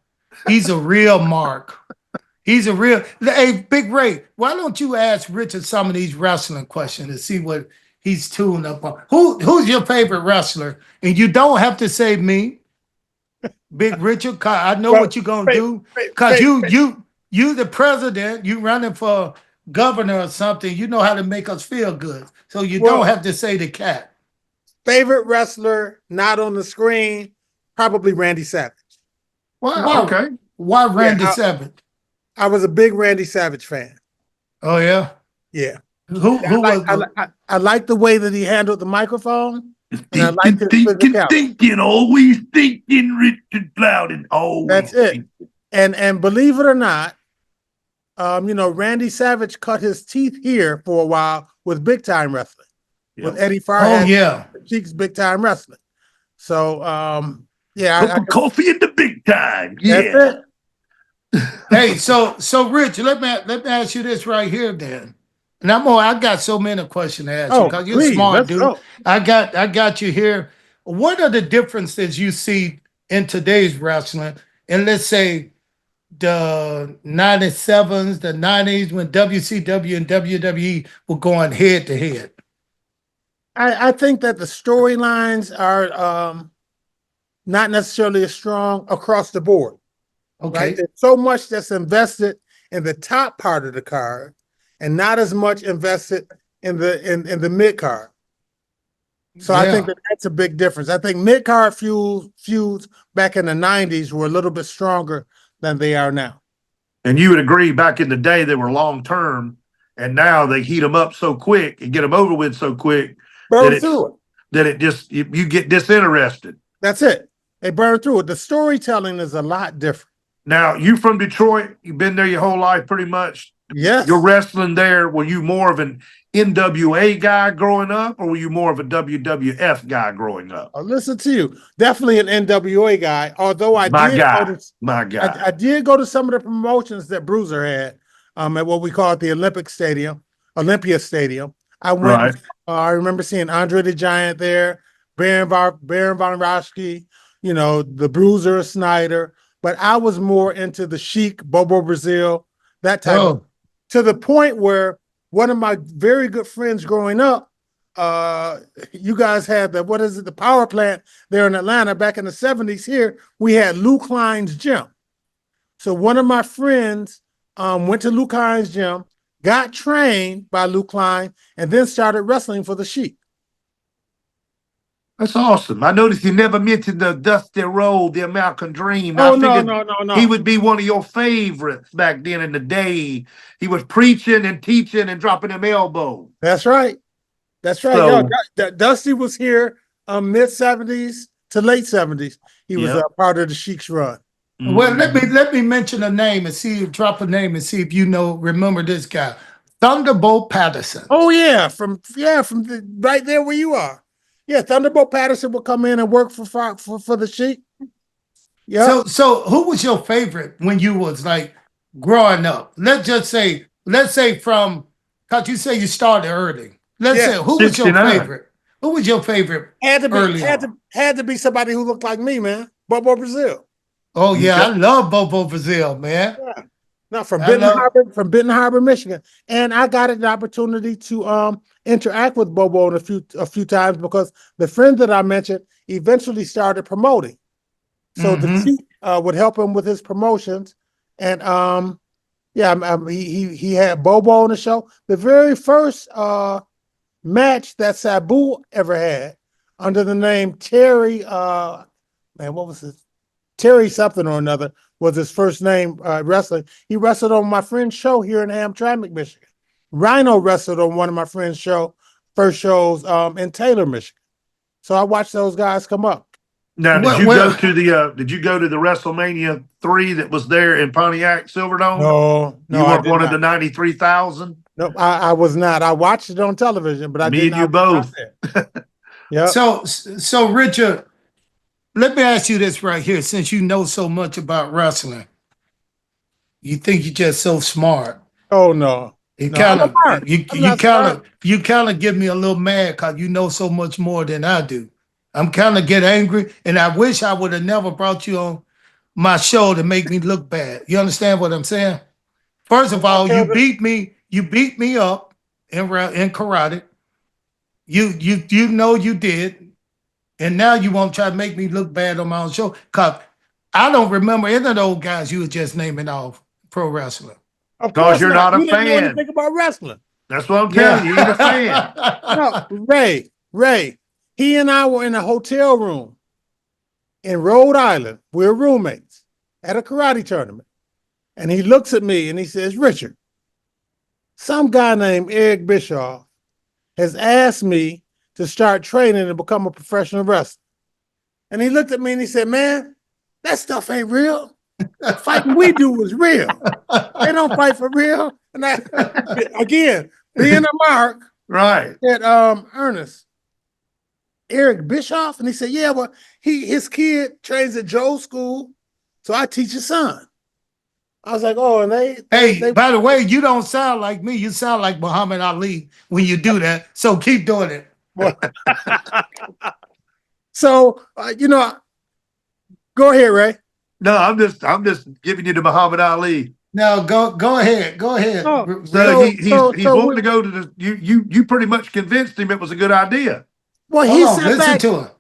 He's a real mark. He's a real. Hey, Big Ray, why don't you ask Richard some of these wrestling questions and see what he's tuned up on? Who's your favorite wrestler? And you don't have to say me, Big Richard. 'Cause I know Well, what you're gonna do. Cause you the president. You running for governor or something. You know how to make us feel good. So you Well, don't have to say the cat. favorite wrestler, not on the screen, probably Randy Savage. Wow. Okay. Why Randy Yeah, Savage? I was a big Randy Savage fan. Oh yeah. Yeah. Who was? I like the way that he handled the microphone. And I like his physicality. Thinking, always thinking, Richard Plowden. Always. That's it. And believe it or not, Randy Savage cut his teeth here for a while with big time wrestling. With Eddie Oh Farhat, yeah. Cheeks big time wrestling. So Cup of coffee in the big time. Yeah. that's it. Hey, so Rich, let me ask you this right here then. And I got so many questions to ask you because you're please, smart, let's dude. go. I got you here. What are the differences you see in today's wrestling? And let's say the 97s, the 90s when WCW and WWE were going head to head. I think that the storylines are not necessarily as strong across the board. Okay. Right? There's so much that's invested in the top part of the card and not as much invested in the mid card. So I think that's a big difference. I think mid card feuds back in the 90s were a little bit stronger than they are now. And you would agree back in the day they were long term, and now they heat them up so quick and get them over with so quick that it just you get disinterested. That's it. They burn through it. The storytelling is a lot different. Now, you from Detroit, you've been there your whole life pretty much. Yes. You're wrestling there. Were you more of an NWA guy growing up, or were you more of a WWF guy growing up? I'll listen to you. Definitely an NWA guy, although I did go to some of the promotions that Bruiser had at what we call it the Olympia Stadium. I went. Right. I remember seeing Andre the Giant there, Baron von Raschke, the Bruiser, Snyder. But I was more into the Sheik, Bobo Brazil, that type of, to the point where one of my very good friends growing up, you guys had the power plant there in Atlanta back in the 70s. Here, we had Lou Klein's gym. So one of my friends went to Lou Klein's gym, got trained by Lou Klein, and then started wrestling for the Sheik. That's awesome. I noticed you never mentioned the Dusty Rhodes, the American Dream. Oh, I figured no. he would be one of your favorites back then in the day. He was preaching and teaching and dropping them elbows. That's right. So, Dusty was here mid 70s to late 70s. He was a part of the Sheik's run. Well, let me mention a name and drop a name and see if remember this guy. Thunderbolt Patterson. Oh yeah, from right there where you are. Yeah, Thunderbolt Patterson will come in and work for the Sheik. Yeah. So who was your favorite when you was like growing up? Let's say from, because you say you started early. Let's say who was your favorite? Who was your favorite? Had to be somebody who looked like me, man. Bobo Brazil. Oh yeah, I love Bobo Brazil, man. Yeah. No, from Benton Harbor, Michigan, and I got an opportunity to interact with Bobo a few times because the friend that I mentioned eventually started promoting. So the Chief would help him with his promotions, And yeah, he had Bobo on the show. The very first match that Sabu ever had under the name Terry, man, what was his Terry something or another was his first name wrestling. He wrestled on my friend's show here in Hamtramck, Michigan. Rhino wrestled on one of my friend's first shows in Taylor, Michigan. So I watched those guys come up. Now, did you go to the WrestleMania 3 that was there in Pontiac Silverdome? No, you weren't one of the 93,000. No, I was not. I watched it on television, but I Me and you both. Yeah. So Richard, let me ask you this right here. Since you know so much about wrestling, you think you're just so smart. Oh no. You kind of give me a little mad because you know so much more than I do. I'm kind of get angry, and I wish I would have never brought you on my show to make me look bad. You understand what I'm saying? First of all, you beat me up in karate. You know you did, and now you won't try to make me look bad on my own show because I don't remember any of those guys you were just naming off pro wrestler. Because you're not a fan. Didn't know anything about wrestling. That's what I'm telling you. You're a fan. No, Ray. He and I were in a hotel room in Rhode Island. We're roommates at a karate tournament. And he looks at me and he says, Richard, some guy named Eric Bischoff has asked me to start training and become a professional wrestler. And he looked at me and he said, man, that stuff ain't real. The fighting we do is real. They don't fight for real. And again, being a mark, right? Said, Ernest, Eric Bischoff, and he said, yeah, well, his kid trains at Joe's school, so I teach his son. I was like, oh, and they by the way, you don't sound like me. You sound like Muhammad Ali when you do that. So keep doing it. So go ahead, Ray. No, I'm just giving you the Muhammad Ali. No, go ahead. Oh, so he's wanting to go to the. You pretty much convinced him it was a good idea. Well, listen to him.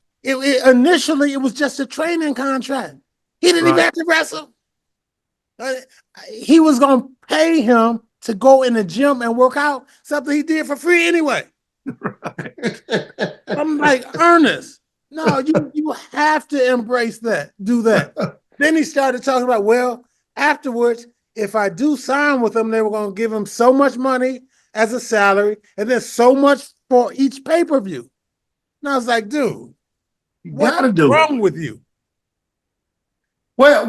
Initially, it was just a training contract. He didn't even have to wrestle. He was going to pay him to go in the gym and work out, something he did for free anyway. Right. I'm like, Ernest, no, you have to embrace that, do that. Then he started talking about, well, afterwards, if I do sign with them, they were going to give him so much money as a salary and then so much for each pay-per-view. And I was like, dude, what's wrong with you? Well,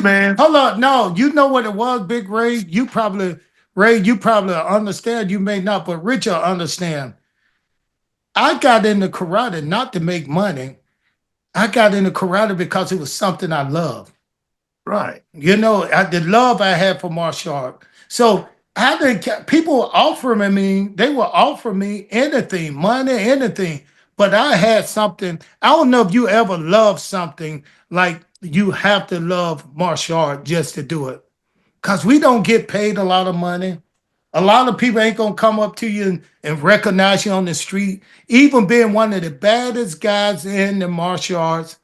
man. Hold on. No, you know what it was, Big Ray. You probably understand. You may not, but Richard understand. I got into karate not to make money. I got into karate because it was something I loved. Right. You know, the love I had for martial art. So people were offering me, they were offering me anything, money, anything. But I had something. I don't know if you ever loved something like you have to love martial art just to do it. Because we don't get paid a lot of money. A lot of people ain't going to come up to you and recognize you on the street. Even being one of the baddest guys in the martial arts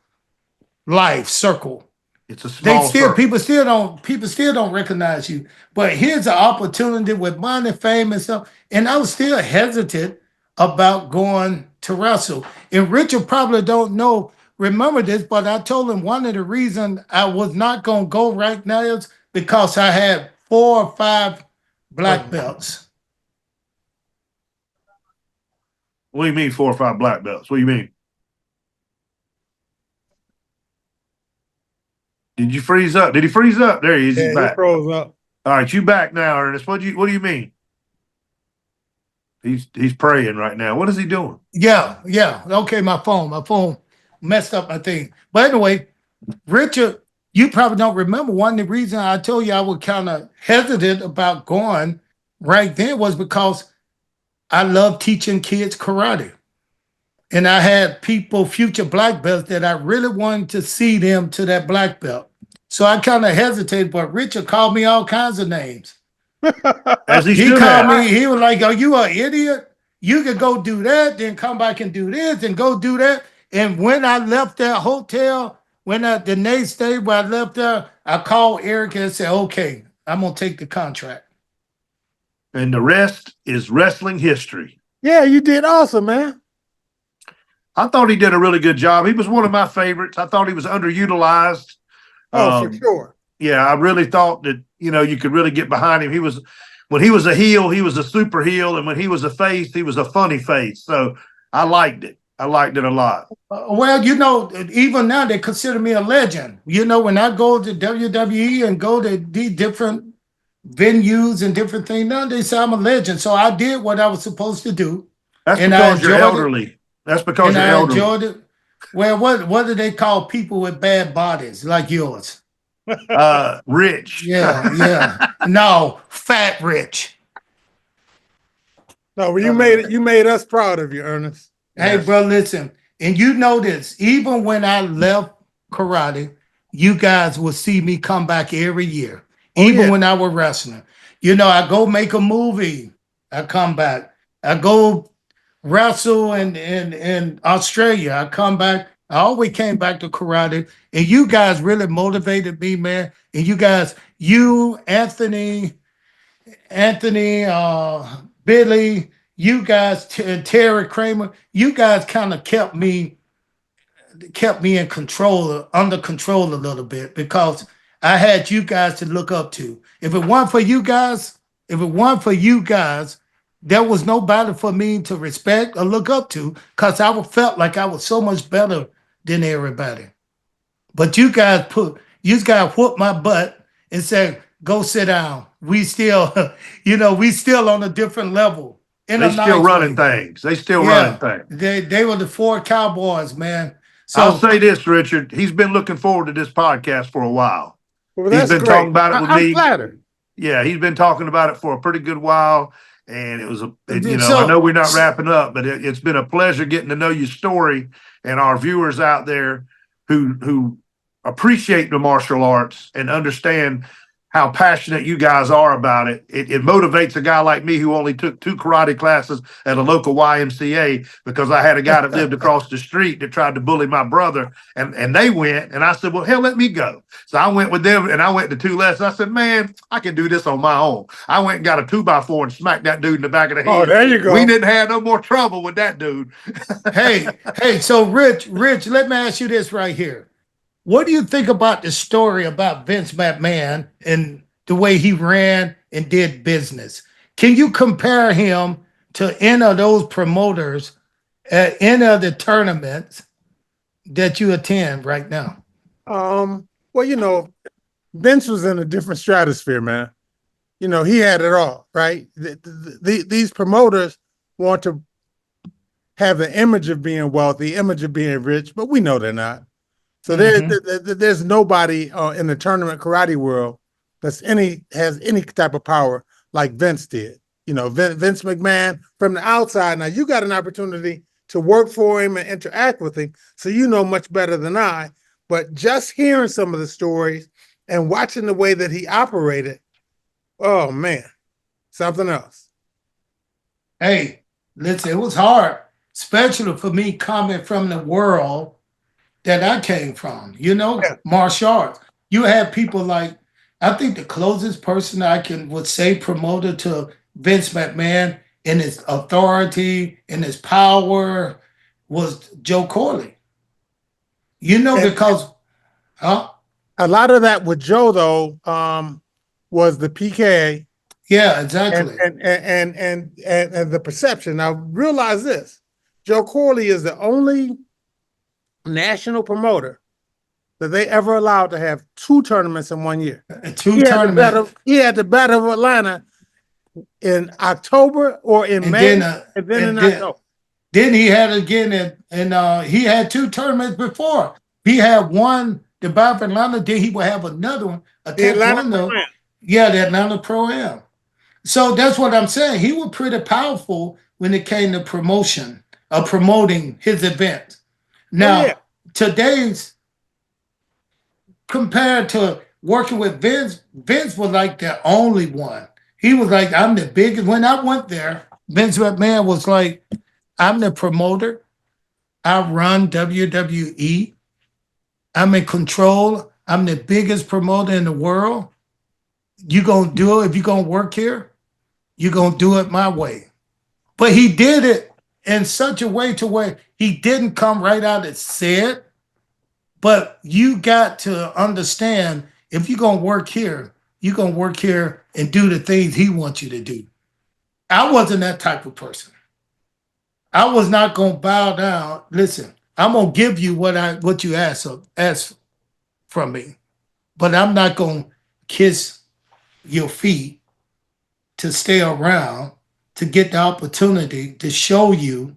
life circle. It's a small circle. People still don't recognize you. But here's an opportunity with money, fame, and stuff. And I was still hesitant about going to wrestle. And Richard probably don't remember this, but I told him one of the reasons I was not going to go right now is because I had 4 or 5 black belts. What do you mean 4 or 5 black belts? What do you mean? Did you freeze up? Did he freeze up? There he is. He's back. He froze up. All right, you back now, Ernest. What do you mean? He's praying right now. What is he doing? Yeah. Okay, my phone messed up my thing. But anyway, Richard, you probably don't remember one of the reasons I told you I was kind of hesitant about going right then was because I love teaching kids karate. And I had future black belts that I really wanted to see them to that black belt. So I kind of hesitated, but Richard called me all kinds of names. As he called me, he was like, are you an idiot? You could go do that, then come back and do this, and go do that. And when I left that hotel, the next day when I left there, I called Eric and said, okay, I'm gonna take the contract. And the rest is wrestling history. Yeah, you did awesome, man. I thought he did a really good job. He was one of my favorites. I thought he was underutilized. Oh, for sure. Yeah, I really thought that, you could really get behind him. When he was a heel, he was a super heel. And when he was a face, he was a funny face. So I liked it. I liked it a lot. Well, even now they consider me a legend. When I go to WWE and go to these different venues and different things, now they say I'm a legend. So I did what I was supposed to do. That's and because you're elderly. That's because and you're I elderly. enjoyed it. Well, what do they call people with bad bodies like yours? Rich. Yeah. No, fat rich. No, you made us proud of you, Ernest. Hey, bro, listen. And you know this, even when I left karate, you guys will see me come back every year. Even when I was wrestling. I go make a movie, I come back. I go wrestle in Australia, I come back. I always came back to karate. And you guys really motivated me, man. And Anthony, Billy, you guys, Terry Kramer, you guys kind of kept me in control, under control a little bit, because I had you guys to look up to. If it weren't for you guys, there was nobody for me to respect or look up to, because I felt like I was so much better than everybody. But you guys whooped my butt and said, go sit down. We still, we still on a different level. They still running things. They still running things. They were the 4 Cowboys, man. So I'll say this, Richard. He's been looking forward to this podcast for a while. Well, he's been talking about it with me. I'm flattered. Yeah, he's been talking about it for a pretty good while. And I know we're not wrapping up, but it's been a pleasure getting to know your story, and our viewers out there who appreciate the martial arts and understand how passionate you guys are about it. It motivates a guy like me who only took 2 karate classes at a local YMCA, because I had a guy that lived across the street that tried to bully my brother, and they went, and I said, well, hell, let me go. So I went with them, and I went to 2 lessons. I said, man, I can do this on my own. I went and got a 2x4 and smacked that dude in the back of the head. Oh, there you go. We didn't have no more trouble with that dude. hey, so Rich, let me ask you this right here. What do you think about the story about Vince McMahon and the way he ran and did business? Can you compare him to any of those promoters at any of the tournaments that you attend right now? Well, Vince was in a different stratosphere, man. He had it all, right? These promoters want to have the image of being wealthy, image of being rich, but we know they're not. So there's nobody in the tournament karate world has any type of power like Vince did. Vince McMahon from the outside. Now you got an opportunity to work for him and interact with him, so you know much better than I. But just hearing some of the stories and watching the way that he operated, oh man, something else. Hey, listen, it was hard, especially for me coming from the world that I came from, martial arts. You have people like, I think the closest person would say promoter to Vince McMahon in his authority, in his power, was Joe Corley. Because a lot of that with Joe though was the PKA. Yeah, exactly. And the perception. Now realize this: Joe Corley is the only national promoter that they ever allowed to have 2 tournaments in 1 year. He had the Battle of Atlanta in October or in May, and then in October. Then he had again, and he had 2 tournaments before. He had one, the Battle of Atlanta. Then he would have another one. The Atlanta Pro-Am. Yeah, the Atlanta Pro-Am. So that's what I'm saying. He was pretty powerful when it came to promoting his event. Now, today's, compared to working with Vince was like the only one. He was like, I'm the biggest. When I went there, Vince McMahon was like, I'm the promoter. I run WWE. I'm in control I'm the biggest promoter in the world. You gonna do it if you gonna work here? You gonna do it my way. But he did it in such a way to where he didn't come right out and say it. But you got to understand if you're gonna work here, you're gonna work here and do the things he wants you to do. I wasn't that type of person. I was not gonna bow down. Listen, I'm gonna give you what you ask from me, but I'm not gonna kiss your feet to stay around to get the opportunity to show you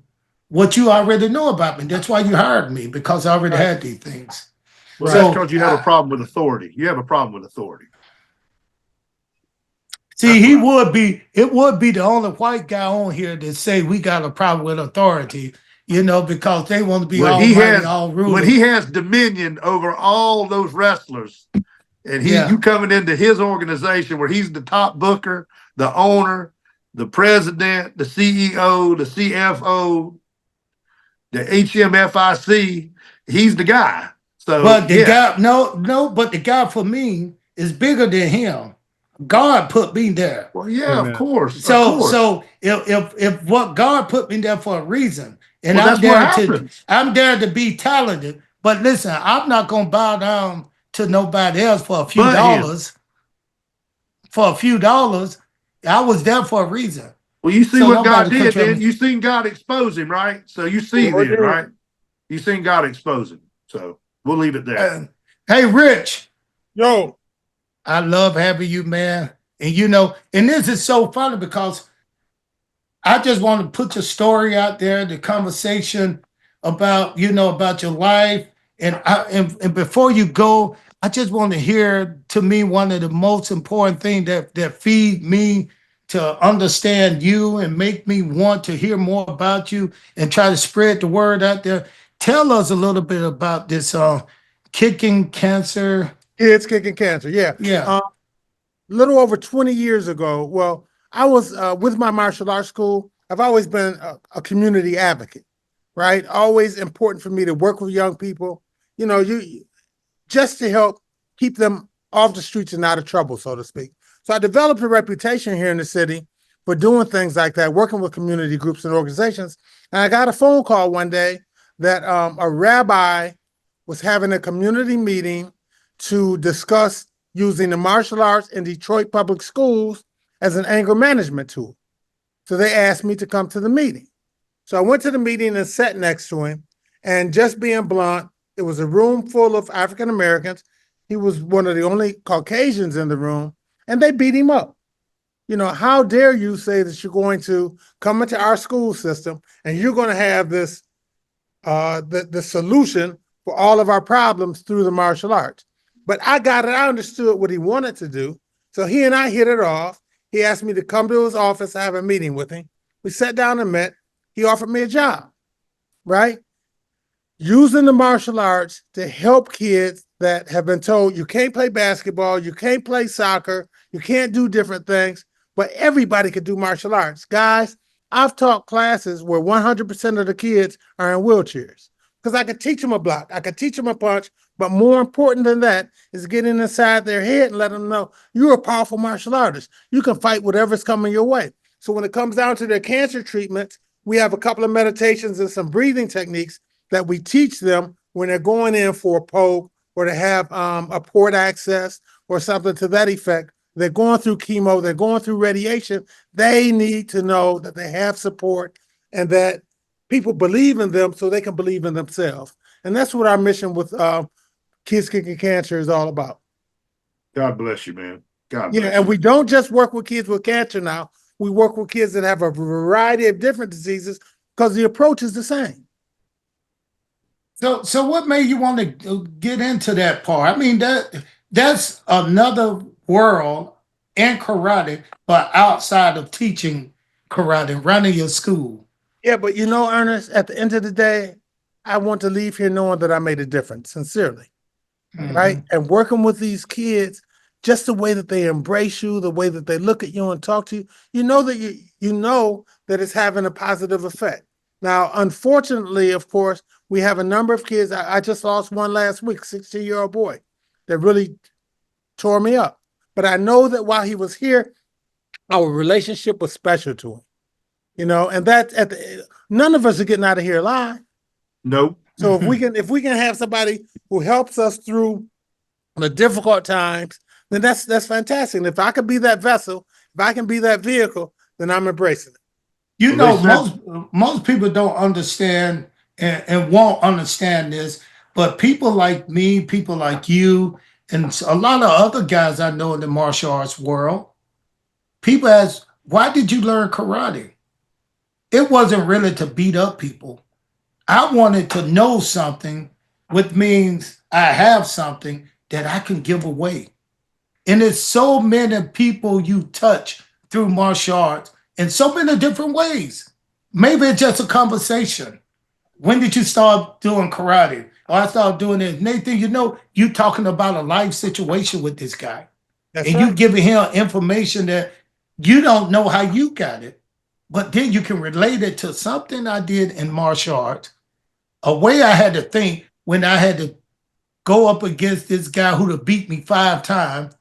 what you already know about me. That's why you hired me, because I already Right. had these things. Well, So, that's because you have a problem with authority. You have a problem with authority. See, it would be the only white guy on here that say we got a problem with authority, because they want to be almighty, all When ruler. he has dominion over all those wrestlers, and Yeah. you coming into his organization where he's the top booker, the owner, the president, the CEO, the CFO, the HMFIC, he's the guy. So But the yeah. guy, no, but the guy for me is bigger than him. God put me there. Well, yeah, of Amen. course, of So course. so if what God put me there for a reason, and Well, that's what happens. I'm there to be talented. But listen, I'm not gonna bow down to nobody else for a few But him. dollars. For a few dollars, I was there for a reason. Well, you see So what God nobody did control then. me. You seen God expose him, right? So you see Sure then, did. right? You seen God expose him. So we'll leave it there. Hey, Rich, Yo, I love having you, man. And and this is so funny because I just want to put your story out there, the conversation about your life. And before you go, I just want to hear, to me, one of the most important things that feed me to understand you and make me want to hear more about you and try to spread the word out there. Tell us a little bit about this kicking cancer. kids kicking cancer. Yeah. Yeah. Little over 20 years ago, well, I was with my martial arts school. I've always been a community advocate, right? Always important for me to work with young people, you just to help keep them off the streets and out of trouble, so to speak. So I developed a reputation here in the city for doing things like that, working with community groups and organizations. And I got a phone call one day that a rabbi was having a community meeting to discuss using the martial arts in Detroit public schools as an anger management tool. So they asked me to come to the meeting. So I went to the meeting and sat next to him. And just being blunt, it was a room full of African Americans. He was one of the only Caucasians in the room, and they beat him up. How dare you say that you're going to come into our school system and you're going to have this the solution for all of our problems through the martial arts. But I got it. I understood what he wanted to do. So he and I hit it off. He asked me to come to his office, have a meeting with him. We sat down and met. He offered me a job, right? Using the martial arts to help kids that have been told you can't play basketball, you can't play soccer, you can't do different things, but everybody could do martial arts. Guys, I've taught classes where 100% of the kids are in wheelchairs because I could teach them a block, I could teach them a punch, but more important than that is getting inside their head and let them know you're a powerful martial artist. You can fight whatever's coming your way. So when it comes down to their cancer treatments, we have a couple of meditations and some breathing techniques that we teach them when they're going in for a poke or to have a port access or something to that effect. They're going through chemo, they're going through radiation. They need to know that they have support and that people believe in them so they can believe in themselves. And that's what our mission with Kids Kicking Cancer is all about. God bless you, man. God Yeah, bless and you. we don't just work with kids with cancer now. We work with kids that have a variety of different diseases because the approach is the same. So what made you want to get into that part? I mean, that's another world in karate, but outside of teaching karate, running your school. Yeah, but Ernest, at the end of the day, I want to leave here knowing that I made a difference, sincerely, right? And working with these kids, just the way that they embrace you, the way that they look at you and talk to you, you know that it's having a positive effect. Now, unfortunately, of course, we have a number of kids. I just lost one last week, 16-year-old boy. that really tore me up. But I know that while he was here, our relationship was special to him. And that's none of us are getting out of here alive. Nope. So if we can have somebody who helps us through the difficult times, then that's fantastic. And if I can be that vessel, if I can be that vehicle, then I'm embracing it. Most people don't understand and won't understand this, but people like me, people like you, and a lot of other guys I know in the martial arts world, people ask, why did you learn karate? It wasn't really to beat up people. I wanted to know something, which means I have something that I can give away. And there's so many people you touch through martial arts in so many different ways. Maybe it's just a conversation. When did you start doing karate? Or I started doing it. Nathan, you talking about a life situation with this guy. That's and right. You giving him information that you don't know how you got it, but then you can relate it to something I did in martial arts, a way I had to think when I had to go up against this guy who'd have beat me 5 times.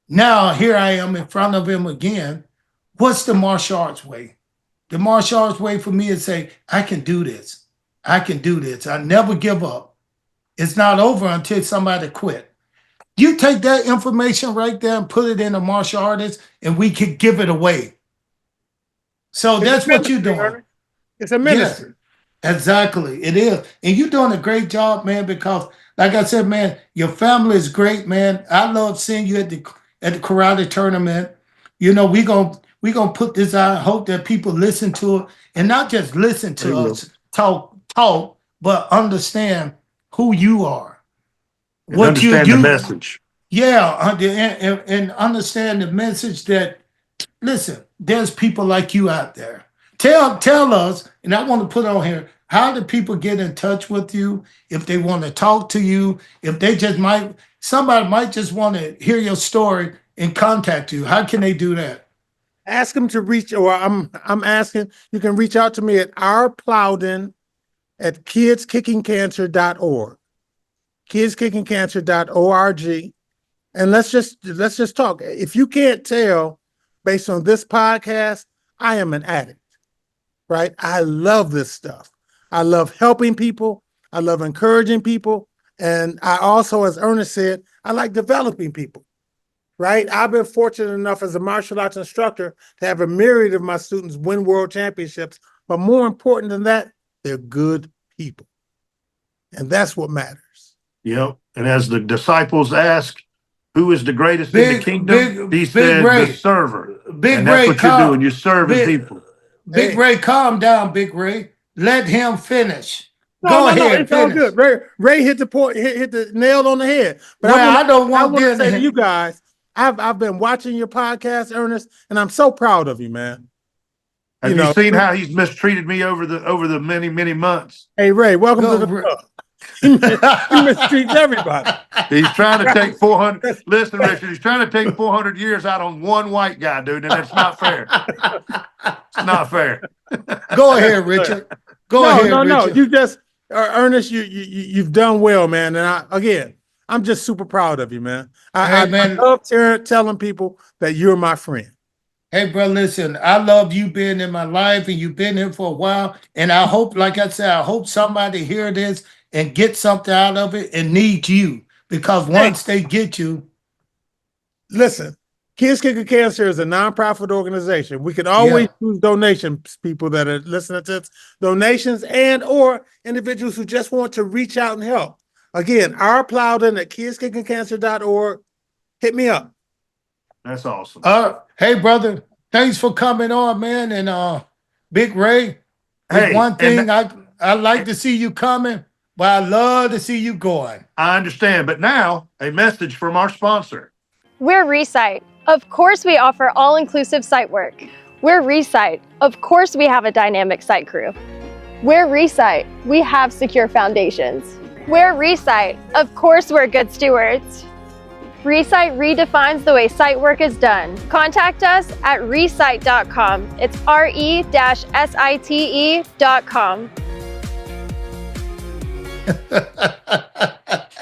Now here I am in front of him again. What's the martial arts way? The martial arts way for me is say, I can do this. I can do this. I never give up. It's not over until somebody quit. You take that information right there and put it in a martial artist and we could give it away. So that's what you're doing. Ernest. It's a ministry. Yes, exactly. It is. And you're doing a great job, man, because like I said, man, your family is great, man. I love seeing you at the karate tournament. We're gonna put this out. I hope that people listen to it and not just listen to us talk, but understand who you are. And understand the message. Yeah, and understand the message that, listen, there's people like you out there. Tell us, and I want to put on here, how do people get in touch with you if they want to talk to you, if they somebody might just want to hear your story and contact you. How can they do that? Ask them to reach, or I'm asking, you can reach out to me at Plowden at kidskickingcancer.org. kidskickingcancer.org. And let's just talk. If you can't tell based on this podcast, I am an addict, right? I love this stuff. I love helping people. I love encouraging people. And I also, as Ernest said, I like developing people, right? I've been fortunate enough as a martial arts instructor to have a myriad of my students win world championships. But more important than that, they're good people. And that's what matters. Yep. And as the disciples asked, who is the greatest in the kingdom? He said, the server. Big and Ray, that's what you're doing. You're serving people. Big Ray, calm down, Big Ray. Let him finish. Go ahead. It's finish. All good. Ray hit the point, hit the nail on the head. But I don't want to say to you guys, I've been watching your podcast, Ernest, and I'm so proud of you, man. Have you seen how he's mistreated me over the many, many months? Hey, Ray, welcome to the club. He mistreats everybody. He's trying to take 400. Listen, Richard, he's trying to take 400 years out on one white guy, dude, and it's not fair. It's not fair. Go ahead, Richard. Go ahead, Richard. No. You just, Ernest, you've done well, man. And I'm just super proud of you, man. I love telling people that you're my friend. Hey, bro, listen, I love you being in my life, and you've been here for a while. And I hope, like I said, I hope somebody hear this and get something out of it and need you. Because once they get you. Listen, Kids Kicking Cancer is a nonprofit organization. We can always use donations, people that are listening to this, donations or individuals who just want to reach out and help. Again, Plowden at kidskickingcancer.org. Hit me up. That's awesome. Hey, brother, thanks for coming on, man. And Big Ray, one thing I like to see you coming, but I love to see you going. I understand, but now a message from our sponsor. We're Recite. Of course, we offer all-inclusive site work. We're Recite. Of course, we have a dynamic site crew. We're Recite. We have secure foundations. We're Recite. Of course, we're good stewards. Recite redefines the way site work is done. Contact us at recite.com. It's re-site.com.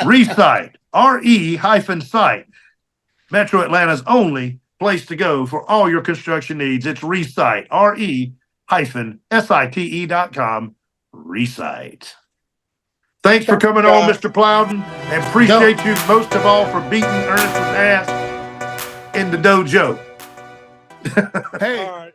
Recite. re-site. Metro Atlanta's only place to go for all your construction needs. It's Resite, re-site.com, Resite. Thanks for coming on, Mr. Plowden, and appreciate you most of all for beating Ernest's ass in the dojo. Hey, All right.